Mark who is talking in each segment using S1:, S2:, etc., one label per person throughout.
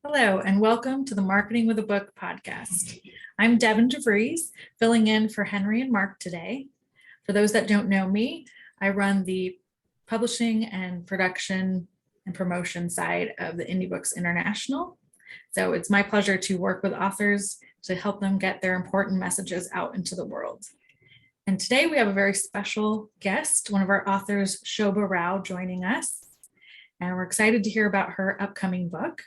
S1: Hello, and welcome to the Marketing with a Book podcast. I'm Devin DeVries, filling in for Henry and Mark today. For those that don't know me, I run the publishing and production and promotion side of the Indie Books International. So it's my pleasure to work with authors to help them get their important messages out into the world. And today we have a very special guest, one of our authors, Shoba Rao, joining us. And we're excited to hear about her upcoming book.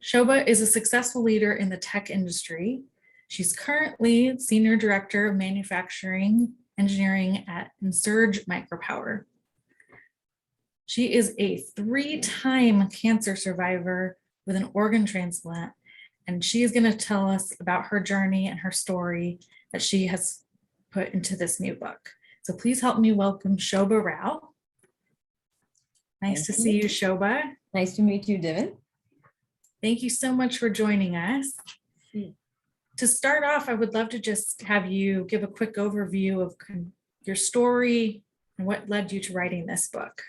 S1: Shoba is a successful leader in the tech industry. She's currently Senior Director of Manufacturing Engineering at Ensurge Micropower. She is a 3-time cancer survivor with an organ transplant, and she is going to tell us about her journey and her story that she has put into this new book. So please help me welcome Shoba Rao. Nice to see you, Shoba.
S2: Nice to meet you, Devin.
S1: Thank you so much for joining us. To start off, I would love to just have you give a quick overview of your story and what led you to writing this book.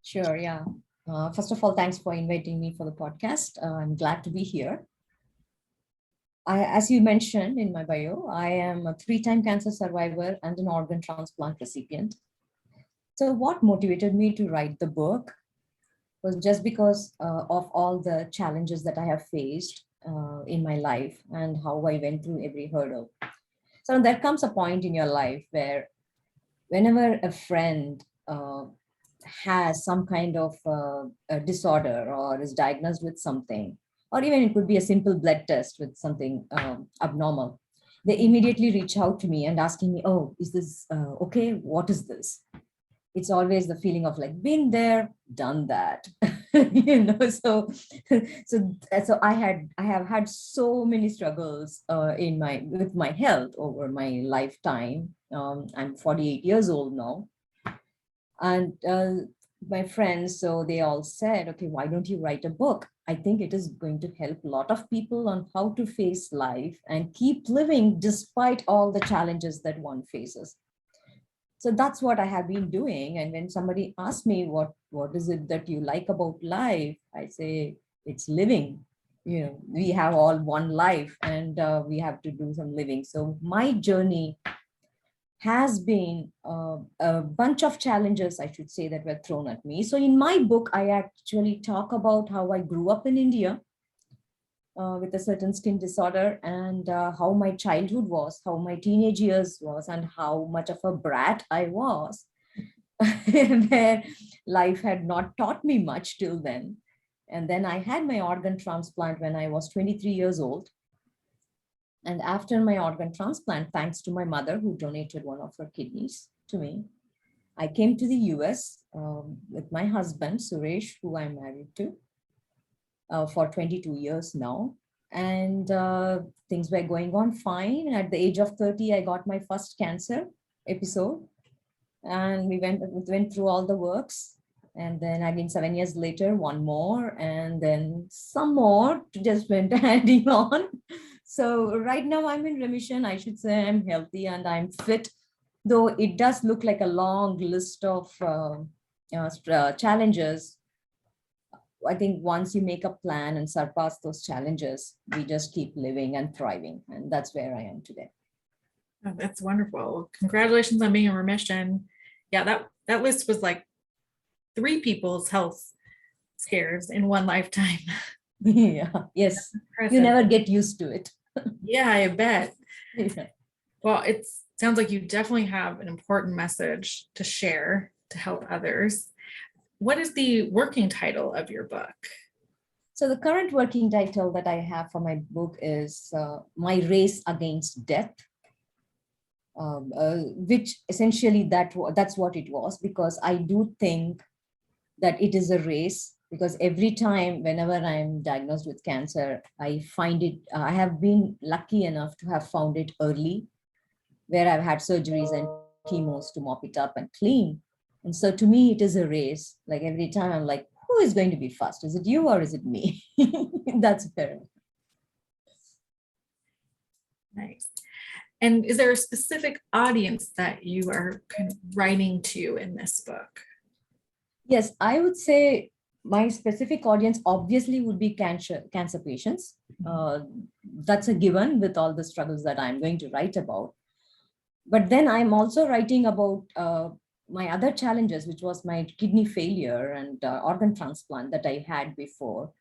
S2: Sure, yeah. First of all, thanks for inviting me for the podcast. I'm glad to be here. As you mentioned in my bio, I am a 3-time cancer survivor and an organ transplant recipient. So what motivated me to write the book was just because of all the challenges that I have faced in my life and how I went through every hurdle. So there comes a point in your life where whenever a friend has some kind of a disorder or is diagnosed with something, or even it could be a simple blood test with something abnormal, they immediately reach out to me and asking me, oh, is this okay? What is this? It's always the feeling of like, been there, done that, so I have had so many struggles with my health over my lifetime. I'm 48 years old now, and my friends, so they all said, okay, why don't you write a book? I think it is going to help a lot of people on how to face life and keep living despite all the challenges that one faces. So that's what I have been doing. And when somebody asks me, what is it that you like about life? I say, it's living. We have all one life and we have to do some living. So my journey has been a bunch of challenges, I should say, that were thrown at me. So in my book, I actually talk about how I grew up in India with a certain skin disorder, and how my childhood was, how my teenage years was, and how much of a brat I was, where life had not taught me much till then. And then I had my organ transplant when I was 23 years old. And after my organ transplant, thanks to my mother who donated one of her kidneys to me, I came to the US with my husband, Suresh, who I'm married to. For 22 years now, and things were going on fine. At the age of 30, I got my first cancer episode, and we went through all the works, and then again 7 years later, one more, and then some more just went adding on. So right now I'm in remission. I should say I'm healthy and I'm fit, though it does look like a long list of challenges. I think once you make a plan and surpass those challenges, we just keep living and thriving. And that's where I am today.
S1: Oh, that's wonderful. Congratulations on being in remission. Yeah, that list was like 3 people's health scares in one lifetime.
S2: Yeah, yes. You never get used to it.
S1: Yeah, I bet.
S2: Yeah.
S1: Well, it sounds like you definitely have an important message to share to help others. What is the working title of your book?
S2: So the current working title that I have for my book is My Race Against Death, which essentially that's what it was, because I do think that it is a race, because every time whenever I'm diagnosed with cancer, I find it, I have been lucky enough to have found it early, where I've had surgeries and chemos to mop it up and clean. And so to me, it is a race. Like every time I'm like, who is going to be first? Is it you or is it me? That's fair.
S1: Nice. And is there a specific audience that you are kind of writing to in this book?
S2: Yes, I would say my specific audience obviously would be cancer patients. That's a given with all the struggles that I'm going to write about. But then I'm also writing about my other challenges, which was my kidney failure and organ transplant that I had before.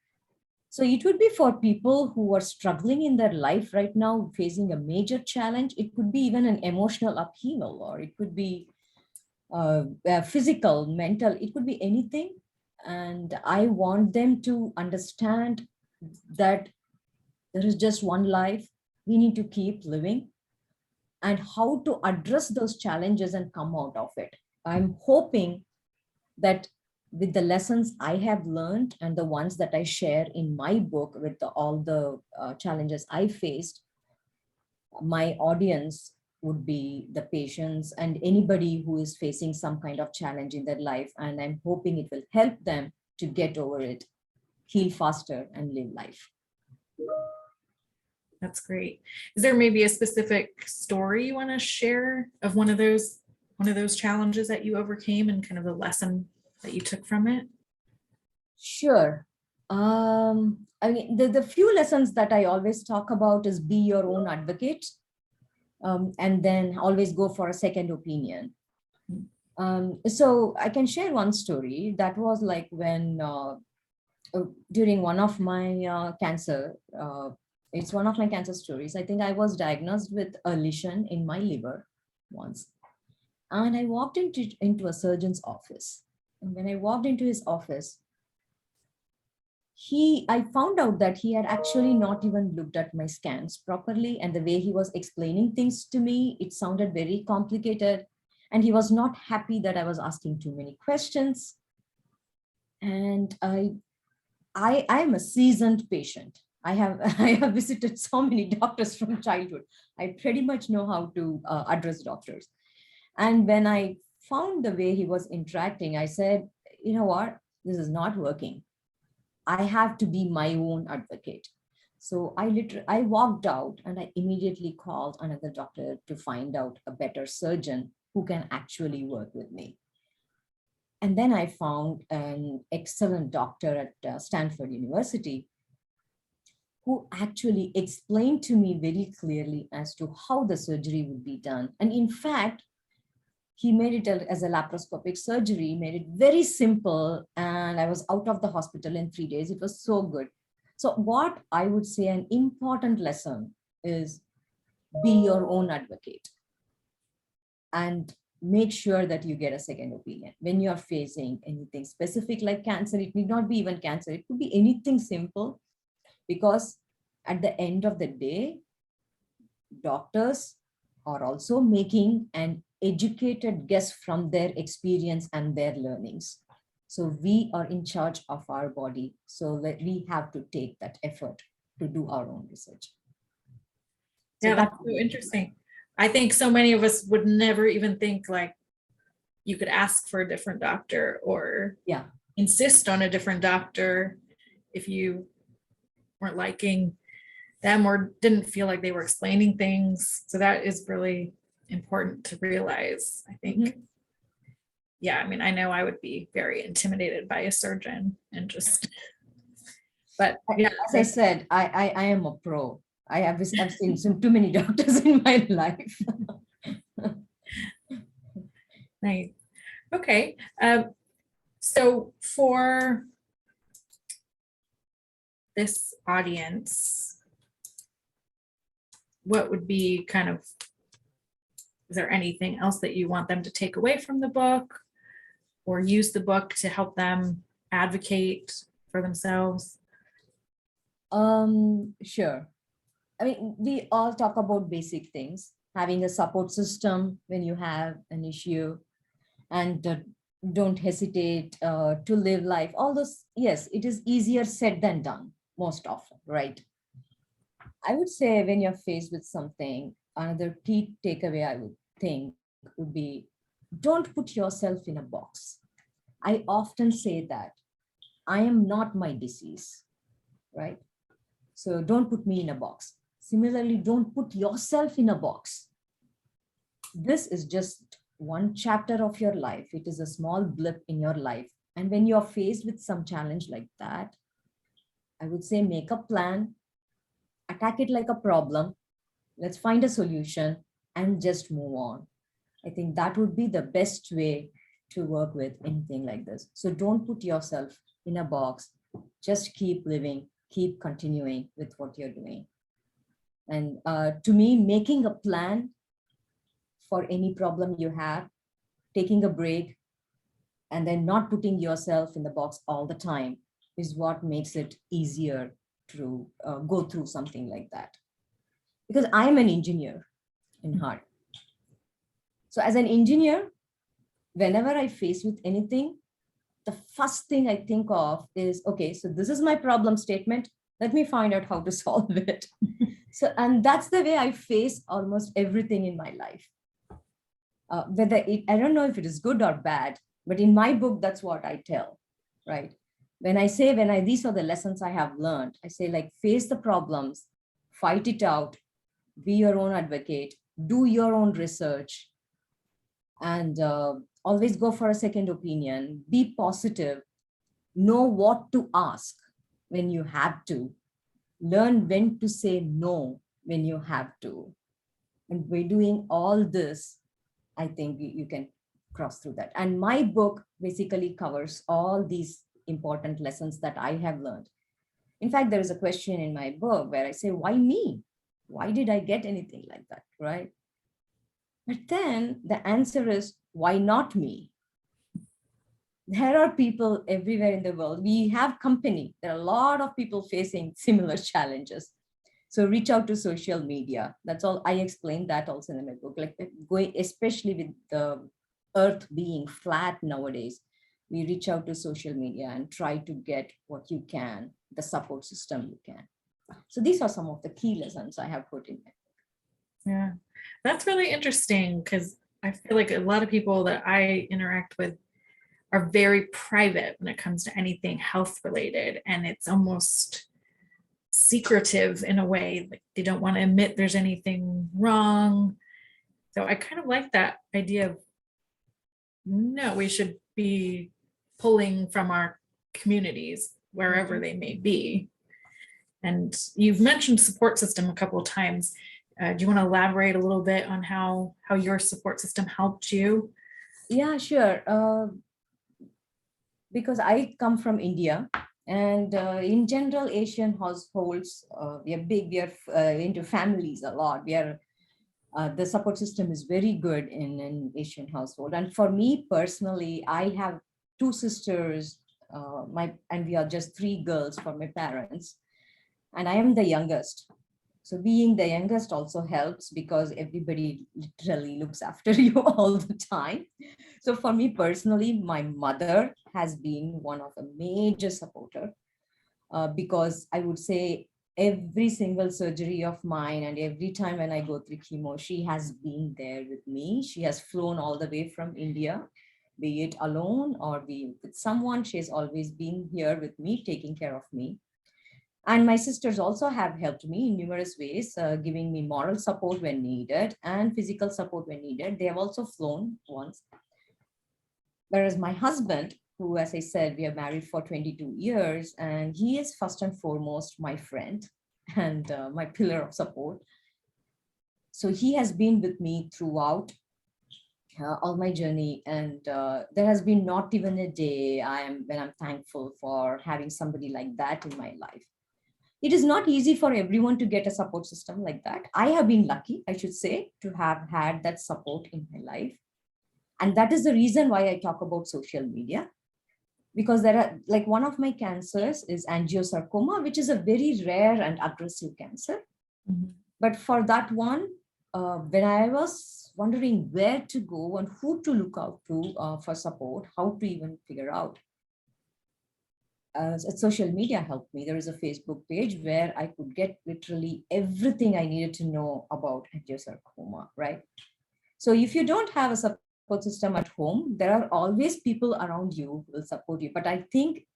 S2: So it would be for people who are struggling in their life right now, facing a major challenge. It could be even an emotional upheaval, or it could be physical, mental, it could be anything. And I want them to understand that there is just one life. We need to keep living, and how to address those challenges and come out of it. I'm hoping that with the lessons I have learned and the ones that I share in my book with all the challenges I faced, my audience would be the patients and anybody who is facing some kind of challenge in their life. And I'm hoping it will help them to get over it, heal faster, and live life.
S1: That's great. Is there maybe a specific story you want to share of one of those challenges that you overcame and kind of the lesson that you took from it?
S2: Sure. I mean, the few lessons that I always talk about is be your own advocate, and then always go for a second opinion. So I can share one story that was like when during one of my cancer, it's one of my cancer stories. I think I was diagnosed with a lesion in my liver once, and I walked into a surgeon's office. And when I walked into his office, I found out that he had actually not even looked at my scans properly. And the way he was explaining things to me, it sounded very complicated. And he was not happy that I was asking too many questions. And I am a seasoned patient. I have visited so many doctors from childhood. I pretty much know how to address doctors. And when I found the way he was interacting, I said, you know what, this is not working. I have to be my own advocate. So I walked out and I immediately called another doctor to find out a better surgeon who can actually work with me. And then I found an excellent doctor at Stanford University who actually explained to me very clearly as to how the surgery would be done. And in fact, he made it as a laparoscopic surgery, made it very simple. And I was out of the hospital in 3 days. It was so good. So what I would say an important lesson is be your own advocate and make sure that you get a second opinion. When you're facing anything specific like cancer, it need not be even cancer. It could be anything simple, because at the end of the day, doctors are also making an educated guess from their experience and their learnings. So we are in charge of our body. So that we have to take that effort to do our own research.
S1: Yeah, that's so interesting. I think so many of us would never even think like you could ask for a different doctor or insist on a different doctor if you weren't liking them or didn't feel like they were explaining things. So that is really important to realize, I think. Mm-hmm. Yeah, I mean, I know I would be very intimidated by a surgeon and just, but yeah.
S2: As I said, I am a pro. I've seen too many doctors in my life.
S1: Nice. Okay. So for this audience, what would be kind of, is there anything else that you want them to take away from the book or use the book to help them advocate for themselves?
S2: Sure. I mean, we all talk about basic things, having a support system when you have an issue, and don't hesitate to live life. All those, yes, it is easier said than done most often, right? I would say when you're faced with something, another key takeaway I would think would be, don't put yourself in a box. I often say that I am not my disease, right? So don't put me in a box. Similarly, don't put yourself in a box. This is just one chapter of your life. It is a small blip in your life, And when you're faced with some challenge like that, I would say make a plan, attack it like a problem. Let's find a solution and just move on. I think that would be the best way to work with anything like this. So don't put yourself in a box. Just keep living, keep continuing with what you're doing. And to me, making a plan for any problem you have, taking a break, and then not putting yourself in the box all the time is what makes it easier to go through something like that. Because I'm an engineer in heart. So as an engineer, whenever I face with anything, the first thing I think of is, okay, so this is my problem statement. Let me find out how to solve it. So, and that's the way I face almost everything in my life. I don't know if it is good or bad, but in my book, that's what I tell, right? These are the lessons I have learned. I say, like, face the problems, fight it out, be your own advocate, do your own research, and always go for a second opinion, be positive, know what to ask when you have to, learn when to say no when you have to. And by doing all this, I think you can cross through that. And my book basically covers all these important lessons that I have learned. In fact, there is a question in my book where I say, why me? Why did I get anything like that, right? But then the answer is, why not me? There are people everywhere in the world. We have company. There are a lot of people facing similar challenges. So reach out to social media. That's all. I explained that also in my book, like going, especially with the earth being flat nowadays, we reach out to social media and try to get what you can, the support system you can. So these are some of the key lessons I have put in there.
S1: Yeah, that's really interesting because I feel like a lot of people that I interact with are very private when it comes to anything health related, and it's almost secretive in a way. Like they don't want to admit there's anything wrong. So I kind of like that idea of, no, we should be pulling from our communities wherever they may be. And you've mentioned support system a couple of times. Do you want to elaborate a little bit on how your support system helped you?
S2: Yeah, sure. Because I come from India, and in general, Asian households, we are into families a lot. The support system is very good in an Asian household. And for me personally, I have two sisters, and we are just three girls for my parents, and I am the youngest. So being the youngest also helps because everybody literally looks after you all the time. So for me personally, my mother has been one of the major supporter because I would say every single surgery of mine and every time when I go through chemo, she has been there with me. She has flown all the way from India, be it alone or be with someone. She has always been here with me, taking care of me. And my sisters also have helped me in numerous ways, giving me moral support when needed and physical support when needed. They have also flown once. Whereas my husband, who, as I said, we are married for 22 years, and he is first and foremost my friend and my pillar of support. So he has been with me throughout all my journey, and there has been not even a day when I'm thankful for having somebody like that in my life. It is not easy for everyone to get a support system like that. I have been lucky, I should say, to have had that support in my life. And that is the reason why I talk about social media. Because there are, like, one of my cancers is angiosarcoma, which is a very rare and aggressive cancer. Mm-hmm. But for that one, when I was wondering where to go and who to look out to for support, how to even figure out, social media helped me. There is a Facebook page where I could get literally everything I needed to know about angiosarcoma, right? So if you don't have a support system at home, there are always people around you who will support you. But I think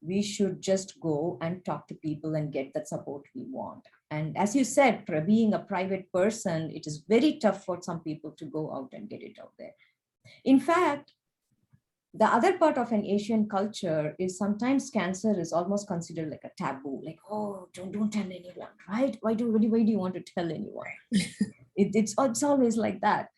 S2: we should just go and talk to people and get that support we want. And as you said, being a private person, it is very tough for some people to go out and get it out there. In fact, The other part of an Asian culture is sometimes cancer is almost considered like a taboo, like, oh, don't tell anyone, right? Why do you want to tell anyone? It's always like that.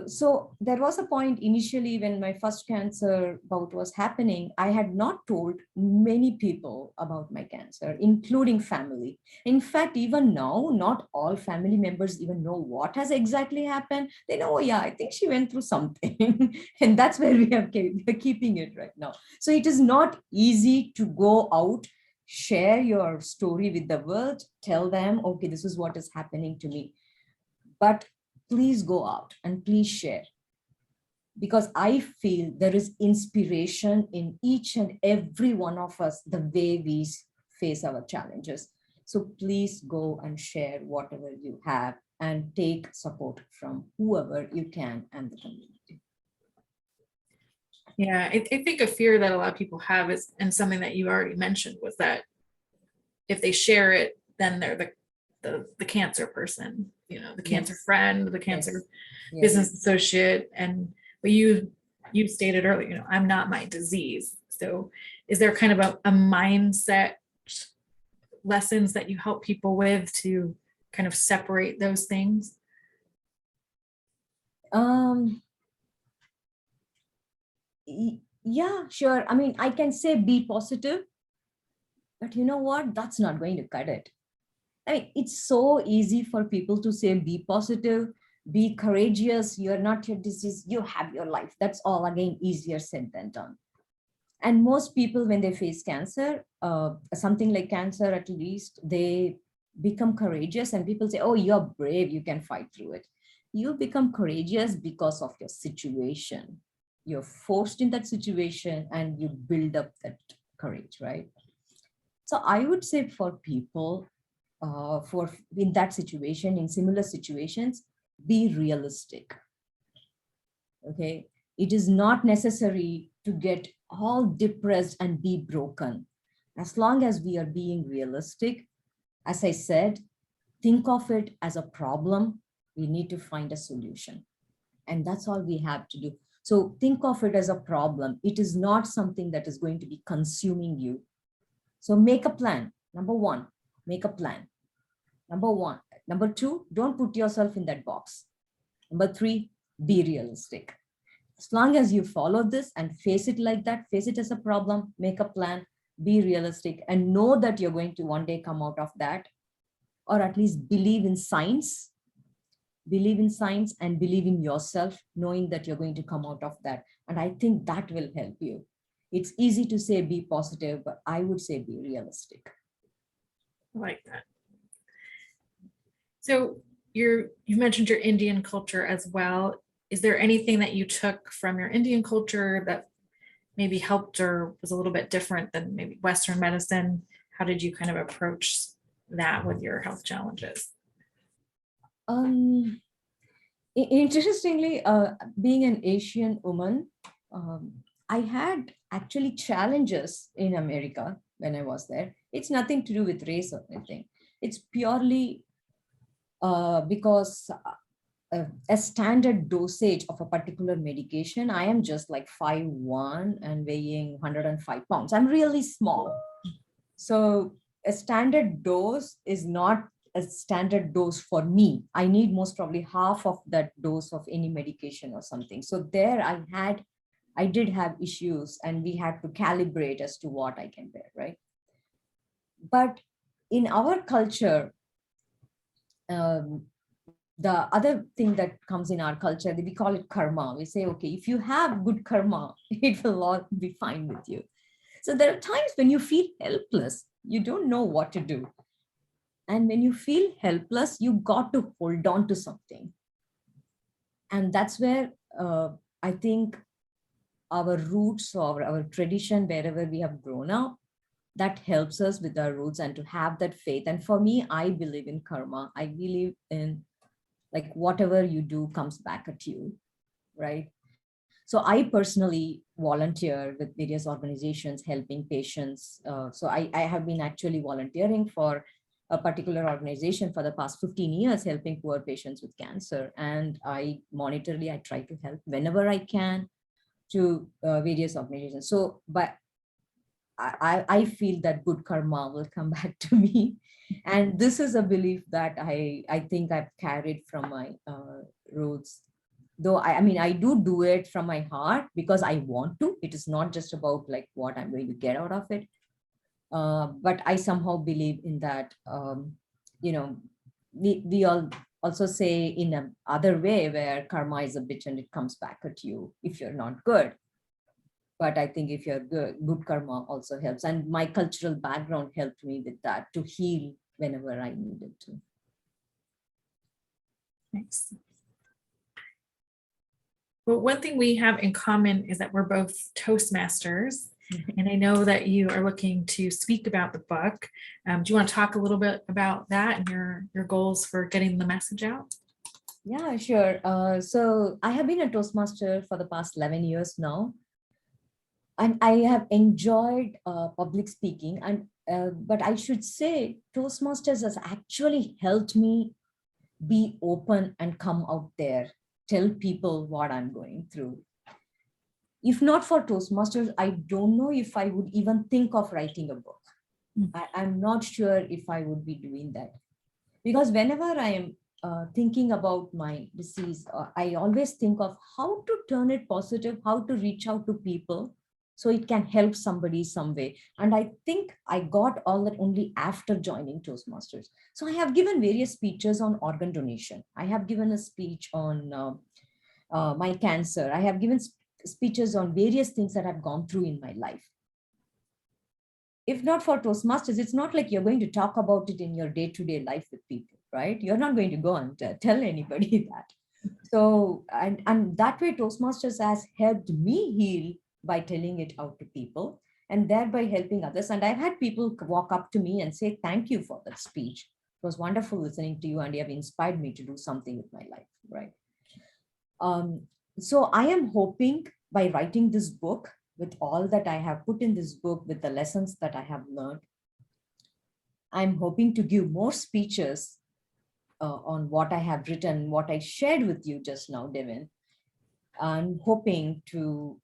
S2: So there was a point initially when my first cancer bout was happening, I had not told many people about my cancer, including family. In fact, even now, not all family members even know what has exactly happened. They know, oh yeah, I think she went through something. And that's where we're keeping it right now. So it is not easy to go out, share your story with the world, tell them, okay, this is what is happening to me. But please go out and please share, because I feel there is inspiration in each and every one of us, the way we face our challenges. So please go and share whatever you have and take support from whoever you can and the community.
S1: Yeah, I think a fear that a lot of people have is, and something that you already mentioned, was that if they share it, then they're the cancer person, the cancer
S2: Yes.
S1: friend, the cancer
S2: Yes.
S1: business associate. But you stated earlier, I'm not my disease. So is there kind of a mindset lessons that you help people with to kind of separate those things?
S2: Yeah, sure. I mean, I can say be positive, but you know what? That's not going to cut it. I mean, it's so easy for people to say, be positive, be courageous, you're not your disease, you have your life. That's all, again, easier said than done. And most people, when they face cancer, something like cancer at least, they become courageous and people say, oh, you're brave, you can fight through it. You become courageous because of your situation. You're forced in that situation and you build up that courage, right? So I would say for people, for in that situation, in similar situations, be realistic. Okay, it is not necessary to get all depressed and be broken. As long as we are being realistic, as I said, think of it as a problem. We need to find a solution, and that's all we have to do. So think of it as a problem. It is not something that is going to be consuming you. So make a plan. Number one, make a plan. Number one. Number two, don't put yourself in that box. Number three, be realistic. As long as you follow this and face it like that, face it as a problem, make a plan, be realistic, and know that you're going to one day come out of that, or at least believe in science and believe in yourself, knowing that you're going to come out of that. And I think that will help you. It's easy to say be positive, but I would say be realistic.
S1: I like that. So you mentioned your Indian culture as well. Is there anything that you took from your Indian culture that maybe helped or was a little bit different than maybe Western medicine? How did you kind of approach that with your health challenges?
S2: Interestingly, being an Asian woman, I had actually challenges in America when I was there. It's nothing to do with race or anything. It's purely because a standard dosage of a particular medication, I am just like 5'1" and weighing 105 pounds. I'm really small. So a standard dose is not a standard dose for me. I need most probably half of that dose of any medication or something. So there I did have issues and we had to calibrate as to what I can bear, right? But in our culture, the other thing that comes in our culture, we call it karma. We say, okay, if you have good karma, it will all be fine with you. So there are times when you feel helpless, you don't know what to do. And when you feel helpless, you got to hold on to something. And that's where I think our roots or our tradition, wherever we have grown up, that helps us with our roots and to have that faith. And for me, I believe in karma. I believe in like whatever you do comes back at you, right? So I personally volunteer with various organizations helping patients. So I have been actually volunteering for a particular organization for the past 15 years, helping poor patients with cancer. And I monetarily, I try to help whenever I can to various organizations. So, but I feel that good karma will come back to me. And this is a belief that I think I've carried from my roots. Though I mean, I do it from my heart because I want to. It is not just about like what I'm going to get out of it. But I somehow believe in that, you know, we all also say in a other way where karma is a bitch and it comes back at you if you're not good. But I think if you're good karma also helps. And my cultural background helped me with that to heal whenever I needed to.
S1: Thanks. Well, one thing we have in common is that we're both Toastmasters. And I know that you are looking to speak about the book. Do you want to talk a little bit about that and your goals for getting the message out?
S2: Yeah, sure. So I have been a Toastmaster for the past 11 years now. And I have enjoyed public speaking. And but I should say Toastmasters has actually helped me be open and come out there, tell people what I'm going through. If not for Toastmasters, I don't know if I would even think of writing a book. I'm not sure if I would be doing that. Because whenever I am thinking about my disease, I always think of how to turn it positive, how to reach out to people so it can help somebody some way. And I think I got all that only after joining Toastmasters. So I have given various speeches on organ donation. I have given a speech on my cancer. I have given speeches on various things that I've gone through in my life. If not for Toastmasters, it's not like you're going to talk about it in your day-to-day life with people, right? You're not going to go and tell anybody that. So, and that way Toastmasters has helped me heal by telling it out to people and thereby helping others. And I've had people walk up to me and say, thank you for that speech. It was wonderful listening to you and you have inspired me to do something with my life, right? So I am hoping by writing this book, with all that I have put in this book, with the lessons that I have learned, I'm hoping to give more speeches on what I have written, what I shared with you just now, Devin. I'm hoping to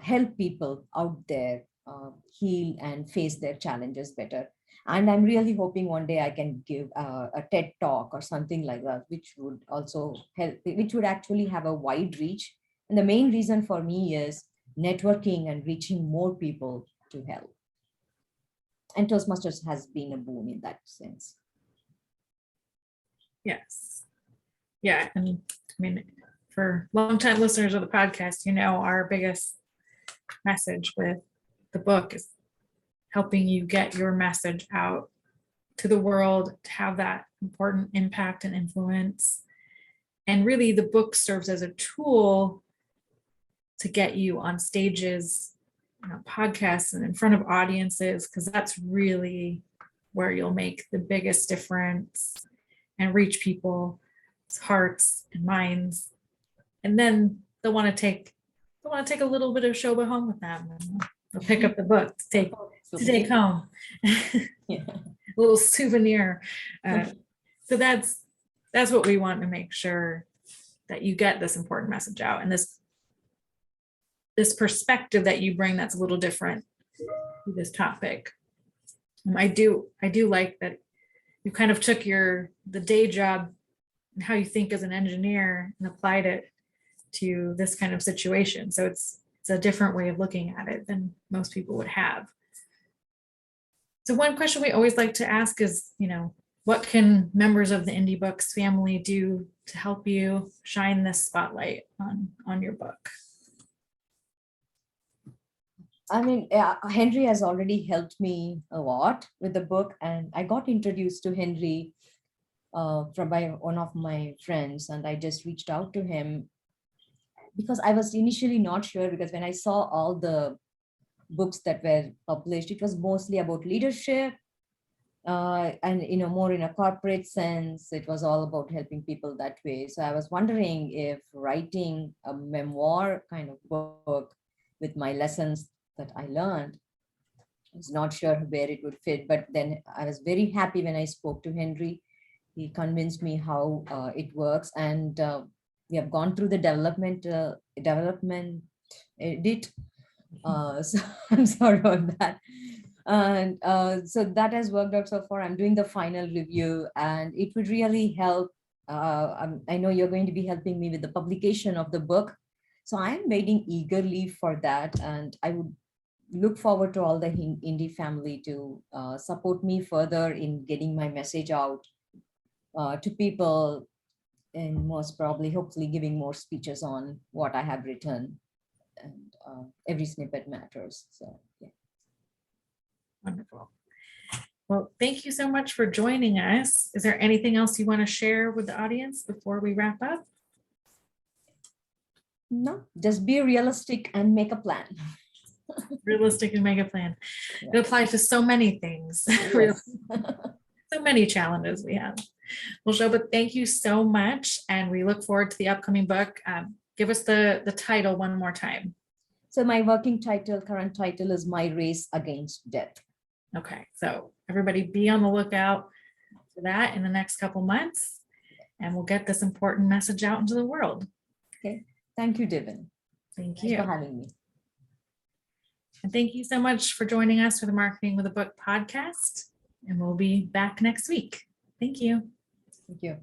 S2: help people out there heal and face their challenges better. And I'm really hoping one day I can give a TED talk or something like that, which would also help, which would actually have a wide reach. And the main reason for me is networking and reaching more people to help. And Toastmasters has been a boon in that sense.
S1: Yes. Yeah. And I mean, for longtime listeners of the podcast, you know, our biggest message with the book is helping you get your message out to the world, to have that important impact and influence. And really, the book serves as a tool to get you on stages, podcasts, and in front of audiences, because that's really where you'll make the biggest difference and reach people's hearts and minds. And then they'll want to take a little bit of Shoba home with them. And they'll pick up the book to take home.
S2: Yeah.
S1: A little souvenir. So that's what we want to make sure, that you get this important message out, and this perspective that you bring that's a little different to this topic. I do like that you kind of took the day job and how you think as an engineer and applied it to this kind of situation. So it's a different way of looking at it than most people would have. So one question we always like to ask is, what can members of the Indie Books family do to help you shine this spotlight on your book?
S2: I mean, Henry has already helped me a lot with the book, and I got introduced to Henry by one of my friends, and I just reached out to him because I was initially not sure, because when I saw all the books that were published, it was mostly about leadership and more in a corporate sense. It was all about helping people that way. So I was wondering if writing a memoir kind of book with my lessons that I learned, I was not sure where it would fit. But then I was very happy when I spoke to Henry. He convinced me how it works, and we have gone through the development edit. So I'm sorry about that. And so that has worked out so far. I'm doing the final review, and it would really help. I know you're going to be helping me with the publication of the book. So I'm waiting eagerly for that. And I would look forward to all the indie family to support me further in getting my message out to people, and most probably, hopefully, giving more speeches on what I have written. And every snippet matters. So, yeah.
S1: Wonderful. Well, thank you so much for joining us. Is there anything else you want to share with the audience before we wrap up?
S2: No, just be realistic and make a plan.
S1: Realistic and make a plan.
S2: Yeah.
S1: It applies to so many things.
S2: Yes.
S1: So many challenges we have. Well, Shoba, thank you so much. And we look forward to the upcoming book. Give us the title one more time.
S2: So my current title is My Race Against Death.
S1: Okay, so everybody be on the lookout for that in the next couple months, and we'll get this important message out into the world.
S2: Okay, thank you, Devin.
S1: Thank
S2: Thanks
S1: you.
S2: for having me.
S1: And thank you so much for joining us for the Marketing with a Book podcast. And we'll be back next week. Thank you.
S2: Thank you.